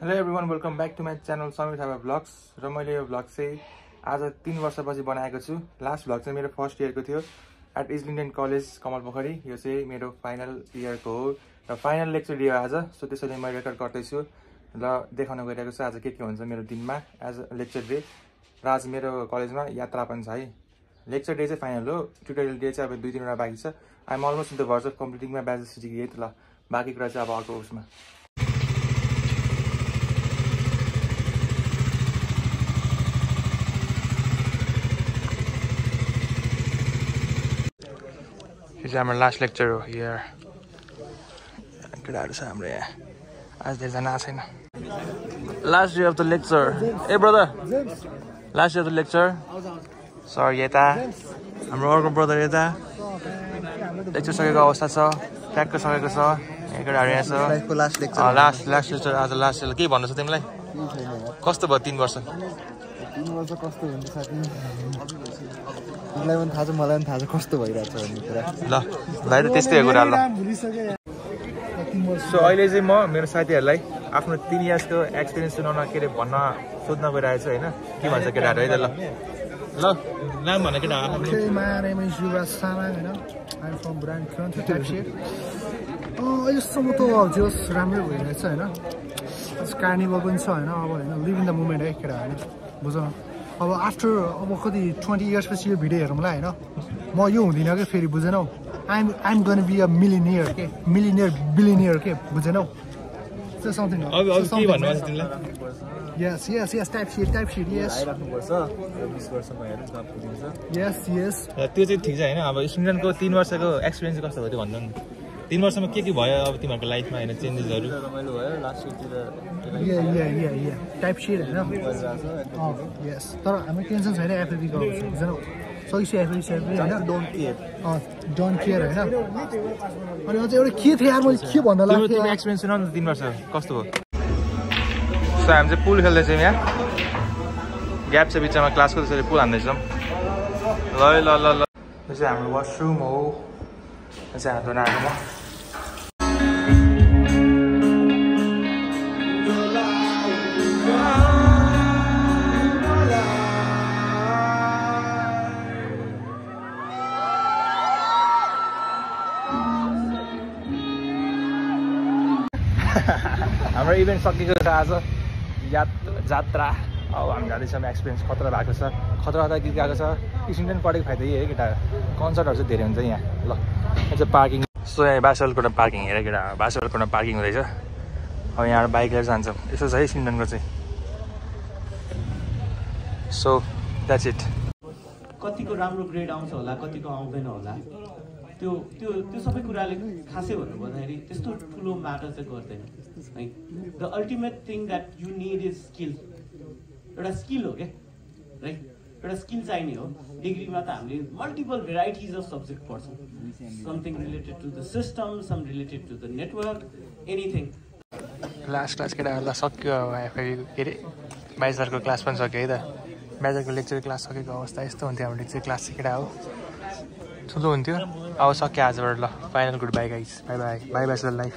Hello everyone, welcome back to my channel Samir Thapa Vlogs. र मैले यो vlog चाहिँ आज 3 वर्षपछि बनाएको छु. लास्ट भ्लग चाहिँ मेरो फर्स्ट इयरको थियो एट इस्लिङडन कलेज कमलपोखरी. यो चाहिँ मेरो फाइनल इयरको हो र फाइनल लेक्चर दियो आज. सो त्यसैले म रेकर्ड गर्दैछु र देखाउन गइरहेको छु आज के हुन्छ मेरो दिनमा एज लेक्चर डे. र आज मेरो कलेजमा यात्रा पनि छ है. लेक्चर डे चाहिँ फाइनल हो. ट्युटोरियल डे चाहिँ अब 2-3 वटा बाँकी छ. I am almost in the verge of completing my bachelor certificate. ल बाँकी कुरा चाहिँ अब अर्को उसमा. This is our last lecture here. Last day of the lecture. Hey brother. Last day of the lecture. Sorry, Yeta. I'm our brother Yeta. Lecture सकेको अवस्था छ. ट्याक्क सकेको छ. एकडाहरु यहाँ छ. Last lecture. Last lecture आज last lecture. के भन्नु छ तिमीलाई? कस्तो भयो 3 वर्ष? 3 वर्ष कस्तो हुन्छ साथी? तिमीलाई पनि थाहा छ मलाई पनि थाहा छ कस्तो भइरहेछ भन्ने कुरा. ल भाइ त त्यस्तै हो कुरा. ल सो अहिले चाहिँ म मेरो साथीहरुलाई आफ्नो 3 इयर्सको एक्सपिरियन्स सुनाउन के रे भन्न सोध्न गइरहेको छु हैन. के भन्छ केटाहरु है त. ल नाम भन केटा. My name is Yuvraj Samang हैन. I'm from Brand Country type shit. अहिलेसम्म त जस राम्रो भइरहेछ हैन. कार्निभल पनि छ हैन. अब हैन लिभ इन द मोमेन्ट है केटाहरु. बुझ्नु. अब आफ्टर अब कति 20 इयर्स पछि यो भिडियो हेरौँला हैन. म यो हुँदिन के फेरि बुझेनौ. I'm going to be a millionaire के. Millionaire billionaire के बुझेनौ. So something. अब के भन्नु छ तिमीलाई? Yes type shit yes. 20 वर्षमा हेर्नु त पुगिन्छ. Yes. त्यो चाहिँ ठीक छ हैन. अब स्टुडेन्टको 3 वर्षको एक्सपिरियन्स कस्तो भयो त्यो भन्नु न. 3 वर्षमा के भयो अब तिमीहरुको लाइफमा हैन चेन्जेसहरु? रमाइलो भयो लास्ट इयरतिर. टाइप शिट हैन. यस. तर हामी टेन्सन छैन एफएबी को बुझ्नु. सही एफएबी हैन. डोन्ट केयर हैन. अनि अझै एउटा के थियो यार मैले के भन्न लाग्यो. तिम्रो एक्सपिरियन्स सुनाउ न 3 वर्ष कस्तो भयो? सो हामी चाहिँ पुल खेल्दै छौँ यहाँ. ग्याप छ बिचमा क्लासको त्यसरी पुल हान्दै छौँ. ल यो चाहिँ हाम्रो वासरुम हो. यो चाहिँ हात धुन आएको म. हाम्रो इभेन्ट सकिएको छ आज. जात्रा. अब हामी जाँदैछौँ. एक्सपिरियन्स खतरा भएको छ. खतरा गीत गएको छ. स्टुडेन्ट पढेको फाइदा यही है केटा. कन्सर्टहरू चाहिँ धेरै हुन्छ यहाँ. ल यो चाहिँ पार्किङ. सो यहाँ बासवालकोट पार्किङ हेर केटा. बासवालकोट पार्किङ हुँदैछ. अब यहाँ बाइक लिएर जान्छौँ. यसो छ है स्टुडेन्टको चाहिँ. So that's it. कतिको राम्रो ग्रेड आउँछ होला कतिको आउँदैन होला त्यो सबै कुराले खासै भन्नु पर्दाखेरि त्यस्तो ठुलो म्याटर चाहिँ गर्दैन है. The ultimate thing that you need is skill. एउटा स्किल हो क्या राइट. एउटा स्किल चाहिने हो. डिग्रीमा त हामीले मल्टिपल भेराइटिज अफ सब्जेक्ट पढ्छौँ. Something related to the system, some related to the network, anything. Last class केटाहरूलाई सक्यो. फेरि के अरे ब्याचलरको क्लास पनि सक्यो है त. ब्याचलरको लेक्चर क्लास सकेको अवस्था यस्तो हुन्थ्यो. हाम्रो लेक्चर क्लास चाहिँ केटा हो ठुलो हुन्थ्यो. अब सक्यो आजबाट. ल final good by guys. By bachelor life.